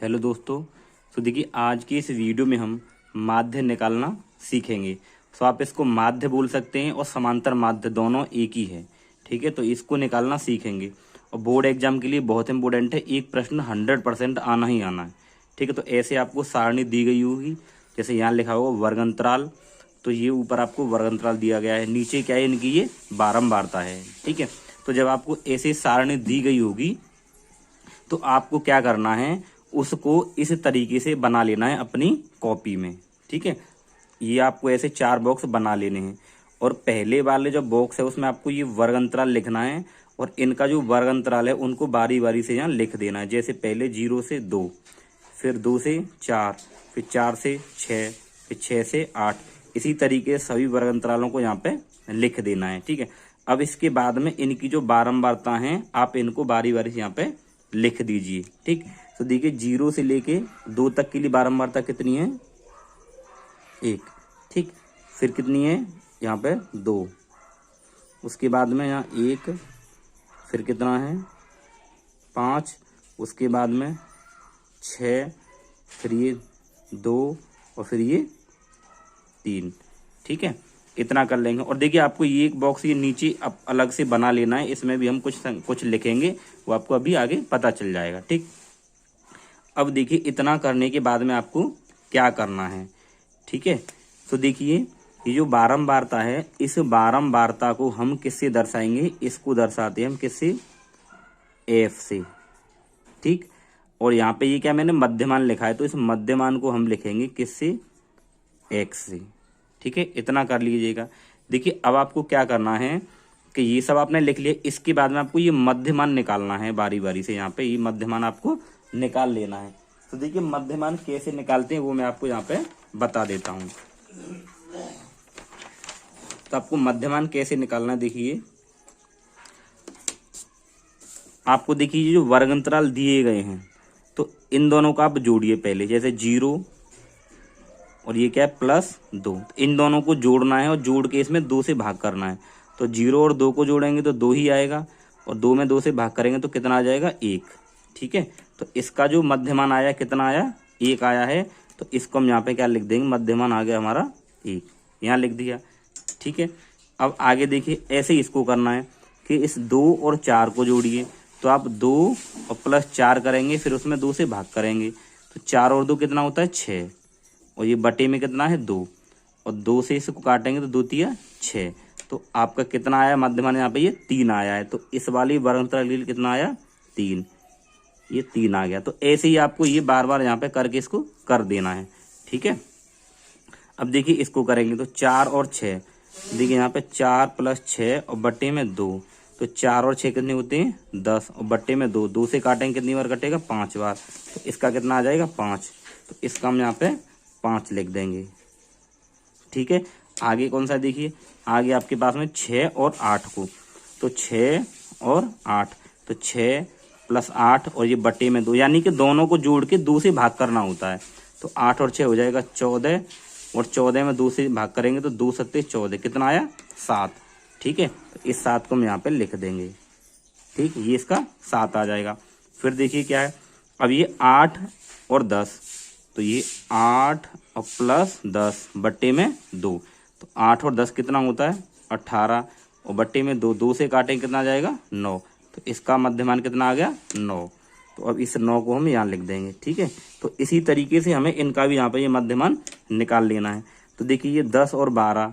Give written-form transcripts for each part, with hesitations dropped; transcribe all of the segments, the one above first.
Hello दोस्तों। तो देखिए आज की इस वीडियो में हम माध्य निकालना सीखेंगे। तो आप इसको माध्य बोल सकते हैं और समांतर माध्य दोनों एक ही है। ठीक है, तो इसको निकालना सीखेंगे और बोर्ड एग्जाम के लिए बहुत इंपॉर्टेंट है। एक प्रश्न 100% आना ही आना है। ठीक है, तो ऐसे आपको सारणी दी गई होगी, जैसे यहाँ लिखा होगा वर्गंतराल, तो ये ऊपर आपको वर्गंतराल दिया गया है, नीचे क्या है इनकी ये बारंबारता है। ठीक है, तो जब आपको ऐसे सारणी दी गई होगी तो आपको क्या करना है, उसको इस तरीके से बना लेना है अपनी कॉपी में। ठीक है, ये आपको ऐसे 4 बॉक्स बना लेने हैं और पहले वाले जो बॉक्स है उसमें आपको ये वर्ग अंतराल लिखना है और इनका जो वर्ग अंतराल है उनको बारी बारी से यहाँ लिख देना है। जैसे पहले 0 से 2, फिर 2 से 4, फिर 4 से 6, फिर 6 से 8, इसी तरीके से सभी वर्ग अंतरालों को यहाँ पे लिख देना है। ठीक है, अब इसके बाद में इनकी जो बारंबारता हैं आप इनको बारी बारी से यहाँ पे लिख दीजिए। ठीक, तो देखिए 0 से लेके 2 तक के लिए बारंबारता कितनी है, 1। ठीक, फिर कितनी है यहाँ पे 2, उसके बाद में यहाँ 1, फिर कितना है 5, उसके बाद में 6, फिर ये 2 और फिर ये 3। ठीक है, इतना कर लेंगे। और देखिए आपको ये एक बॉक्स ये नीचे अब अलग से बना लेना है, इसमें भी हम कुछ लिखेंगे, वो आपको अभी आगे पता चल जाएगा। ठीक, अब देखिए इतना करने के बाद में आपको क्या करना है। ठीक है, तो देखिए ये जो बारंबारता है, इस बारंबारता को हम किससे दर्शाएंगे, इसको दर्शाते हैं हम किससे, एफ से। ठीक, और यहाँ पे ये क्या मैंने मध्यमान लिखा है, तो इस मध्यमान को हम लिखेंगे किससे, एक्स से। ठीक है, इतना कर लीजिएगा। देखिए अब आपको क्या करना है कि ये सब आपने लिख लिया, इसके बाद में आपको ये मध्यमान निकालना है बारी बारी से। यहाँ पे ये मध्यमान आपको निकाल लेना है। तो देखिए मध्यमान कैसे निकालते हैं वो मैं आपको यहाँ पे बता देता हूँ। तो आपको मध्यमान कैसे निकालना है, देखिए आपको देखिए जो वर्ग अंतराल दिए गए हैं तो इन दोनों का आप जोड़िए पहले, जैसे 0 और ये क्या है +2, इन दोनों को जोड़ना है और जोड़ के इसमें 2 से भाग करना है। तो 0 और 2 को जोड़ेंगे तो 2 ही आएगा और 2 में 2 से भाग करेंगे तो कितना आ जाएगा, 1। ठीक है, तो इसका जो मध्यमान आया कितना आया, 1 आया है। तो इसको हम यहाँ पे क्या लिख देंगे, मध्यमान आ गया हमारा 1, यहाँ लिख दिया। ठीक है, अब आगे देखिए ऐसे ही इसको करना है कि इस 2 और 4 को जोड़िए। तो आप 2 और +4 करेंगे, फिर उसमें 2 से भाग करेंगे तो 4 और 2 कितना होता है 6, और ये बटे में कितना है 2, और 2 से इसको काटेंगे तो 2 तिया 6। तो आपका कितना आया मध्यमान, यहाँ पे ये 3 आया है। तो इस वाली वर्ग अंतराल के लिए कितना आया, 3, ये 3 आ गया। तो ऐसे ही आपको ये बार बार यहाँ पे करके इसको कर देना है। ठीक है, अब देखिए इसको करेंगे तो 4 और 6, देखिए यहाँ पे 4 + 6 और बटे में 2, तो 4 और 6 कितने होते हैं 10, और बटे में 2, 2 से काटेंगे कितनी बार कटेगा, 5 बार। तो इसका कितना आ जाएगा 5, तो इसका हम यहाँ पे 5 लिख देंगे। ठीक है, आगे कौन सा देखिए, आगे आपके पास में 6 और 8 को, तो 6 और 8, तो 6 + 8 और ये बटे में 2, यानी कि दोनों को जोड़ के 2 से भाग करना होता है। तो 8 और 6 हो जाएगा 14, और 14 में 2 से भाग करेंगे तो 2 सत्ते 14, कितना आया 7। ठीक है, तो इस 7 को हम यहाँ पे लिख देंगे। ठीक, ये इसका 7 आ जाएगा। फिर देखिए क्या है, अब ये 8 और 10, तो ये 8 और +10 बटे में 2, तो 8 और 10 कितना होता है 18, और बटे में 2, 2 से काटेंगे कितना आ जाएगा 9, तो इसका मध्यमान कितना आ गया 9। तो अब इस 9 को हम यहाँ लिख देंगे। ठीक है, तो इसी तरीके से हमें इनका भी यहाँ पे ये मध्यमान निकाल लेना है। तो देखिए ये 10 और 12,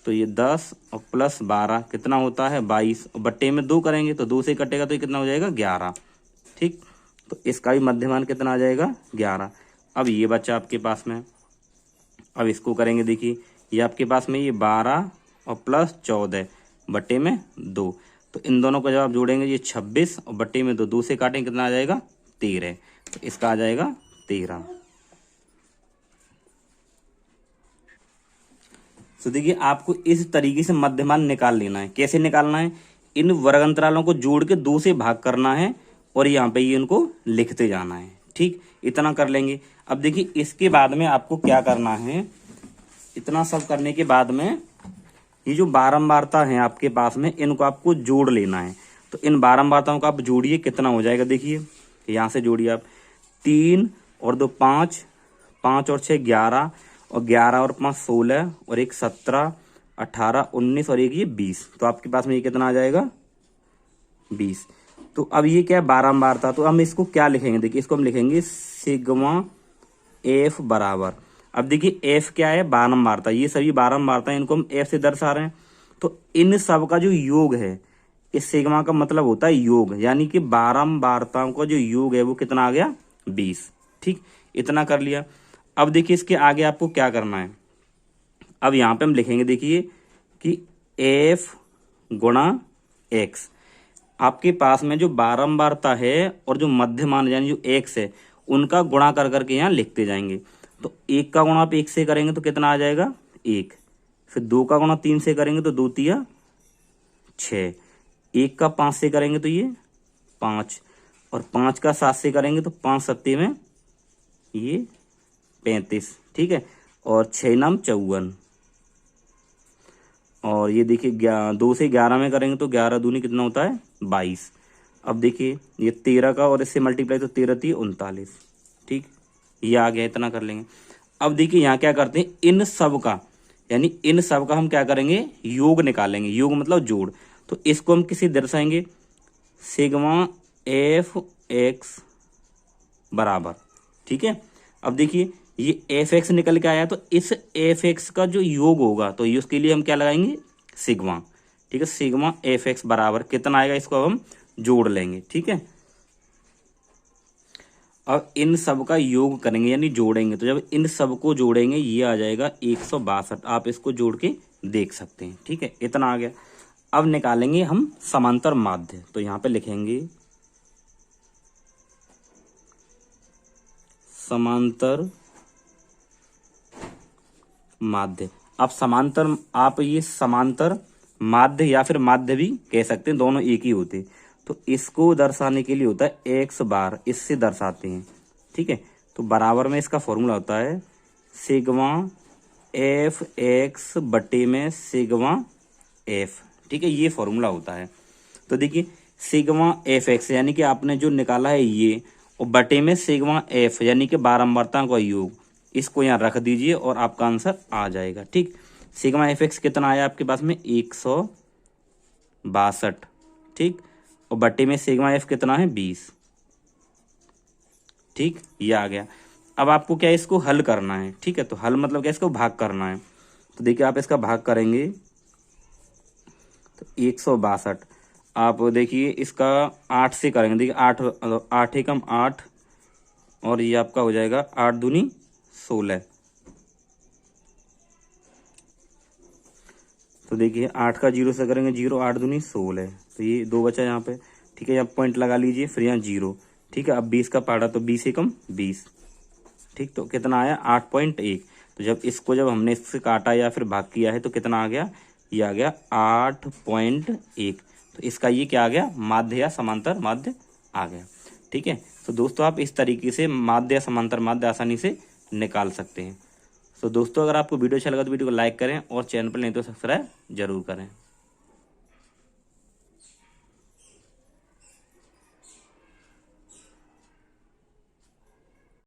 तो ये 10 और +12 कितना होता है 22, और बट्टे में 2 करेंगे तो 2 से कटेगा तो ये कितना हो जाएगा 11। ठीक, तो इसका भी मध्यमान कितना आ जाएगा 11। अब ये बच्चा आपके पास में, अब इसको करेंगे, देखिए ये आपके पास में ये 12 और +14 बट्टे में 2, तो इन दोनों को जब आप जोड़ेंगे ये 26 और बट्टे में 2, 2 से काटेंगे कितना आ जाएगा 13, तो इसका आ जाएगा 13। तो देखिए आपको इस तरीके से मध्यमान निकाल लेना है। कैसे निकालना है, इन वर्ग अंतरालों को जोड़ के 2 से भाग करना है और यहाँ पे ये इनको लिखते जाना है। ठीक, इतना कर लेंगे। अब देखिए इसके बाद में आपको क्या करना है, इतना सब करने के बाद में ये जो बारंबारता है आपके पास में, इनको आपको जोड़ लेना है। तो इन बारंबारताओं का आप जोड़िए, कितना हो जाएगा, देखिए यहाँ से जोड़िए आप 3 और 2 5, 5 और 6 11, और 11 और 5 16, और एक 17, 18, 19 और एक ये 20। तो आपके पास में ये कितना आ जाएगा 20। तो अब ये क्या है, बारंबार था, तो हम इसको क्या लिखेंगे, देखिए इसको हम लिखेंगे सिग्मा एफ बराबर। अब देखिए एफ क्या है, बारंबारता, ये सभी बारंबारता, इनको हम एफ से दर्शा रहे हैं। तो इन सब का जो योग है, इस सिग्मा का मतलब होता है योग, यानी कि बारंबारताओं का जो योग है वो कितना आ गया 20। ठीक, इतना कर लिया। अब देखिए इसके आगे आपको क्या करना है, अब यहां पे हम लिखेंगे देखिए कि एफ गुणा एक्स। आपके पास में जो बारंबारता है और जो मध्यमान यानी जो एक्स है, उनका गुणा कर करके यहाँ लिखते जाएंगे। तो 1 का गुणा आप 1 से करेंगे तो कितना आ जाएगा 1, फिर 2 का गुणा 3 से करेंगे तो 2 तिया 6, 1 का 5 से करेंगे तो ये 5, और 5 का 7 से करेंगे तो 5 सत्ते में ये 35। ठीक है, और 6 नाम 54, और ये देखिए 2 से 11 में करेंगे तो 11 दूनी कितना होता है 22। अब देखिए ये 13 का और इससे मल्टीप्लाई तो 13 थी 39। ठीक, ये आ गया, इतना कर लेंगे। अब देखिए यहाँ क्या करते हैं, इन सब का यानी इन सब का हम क्या करेंगे योग निकालेंगे, योग मतलब जोड़। तो इसको हम किसी दर्शाएंगे सिग्मा एफ एक्स बराबर। ठीक है, अब देखिए ये एफ एक्स निकल के आया, तो इस एफ एक्स का जो योग होगा तो ये उसके लिए हम क्या लगाएंगे सिग्मा। ठीक है, सिग्मा एफ एक्स बराबर कितना आएगा, इसको अब हम जोड़ लेंगे। ठीक है, अब इन सब का योग करेंगे यानी जोड़ेंगे, तो जब इन सब को जोड़ेंगे ये आ जाएगा 162। आप इसको जोड़ के देख सकते हैं। ठीक है, इतना आ गया। अब निकालेंगे हम समांतर माध्य, तो यहां पे लिखेंगे समांतर माध्य। अब समांतर, आप ये समांतर माध्य या फिर माध्य भी कह सकते हैं, दोनों एक ही होते हैं। तो इसको दर्शाने के लिए होता है एक्स बार, इससे दर्शाते हैं। ठीक है, तो बराबर में इसका फॉर्मूला होता है सिग्मा एफ एक्स बटे में सिग्मा एफ। ठीक है, ये फॉर्मूला होता है। तो देखिए सिग्मा एफ एक्स यानी कि आपने जो निकाला है ये, और बटे में सिग्मा एफ यानी कि बारंबारता का योग, इसको यहाँ रख दीजिए और आपका आंसर आ जाएगा। ठीक, सिग्मा एफ एक्स कितना आया आपके पास में 162। ठीक, और बटे में सिग्मा एफ कितना है 20। ठीक, ये आ गया। अब आपको क्या इसको हल करना है। ठीक है, तो हल मतलब क्या, इसको भाग करना है। तो देखिए आप इसका भाग करेंगे तो 162, आप देखिए इसका 8 से करेंगे। देखिए 8 एकम 8, और ये आपका हो जाएगा 8 दूनी 16। तो देखिए 8 का 0 से करेंगे 0, 8 दूनी 16, तो ये 2 बचा यहाँ पे। ठीक है, आप पॉइंट लगा लीजिए, फिर यहाँ 0। ठीक है, अब 20 का पाड़ा तो 20 एकम 20। ठीक, तो कितना आया 8.1। तो जब इसको जब हमने इससे काटा या फिर भाग किया है तो कितना आ गया, ये आ गया 8.1। तो इसका ये क्या आ गया, माध्य या समांतर माध्य आ गया। ठीक है, तो दोस्तों आप इस तरीके से माध्य या समांतर माध्य आसानी से निकाल सकते हैं। तो दोस्तों अगर आपको वीडियो अच्छा लगा तो वीडियो को लाइक करें, और चैनल पर नहीं तो सब्सक्राइब जरूर करें।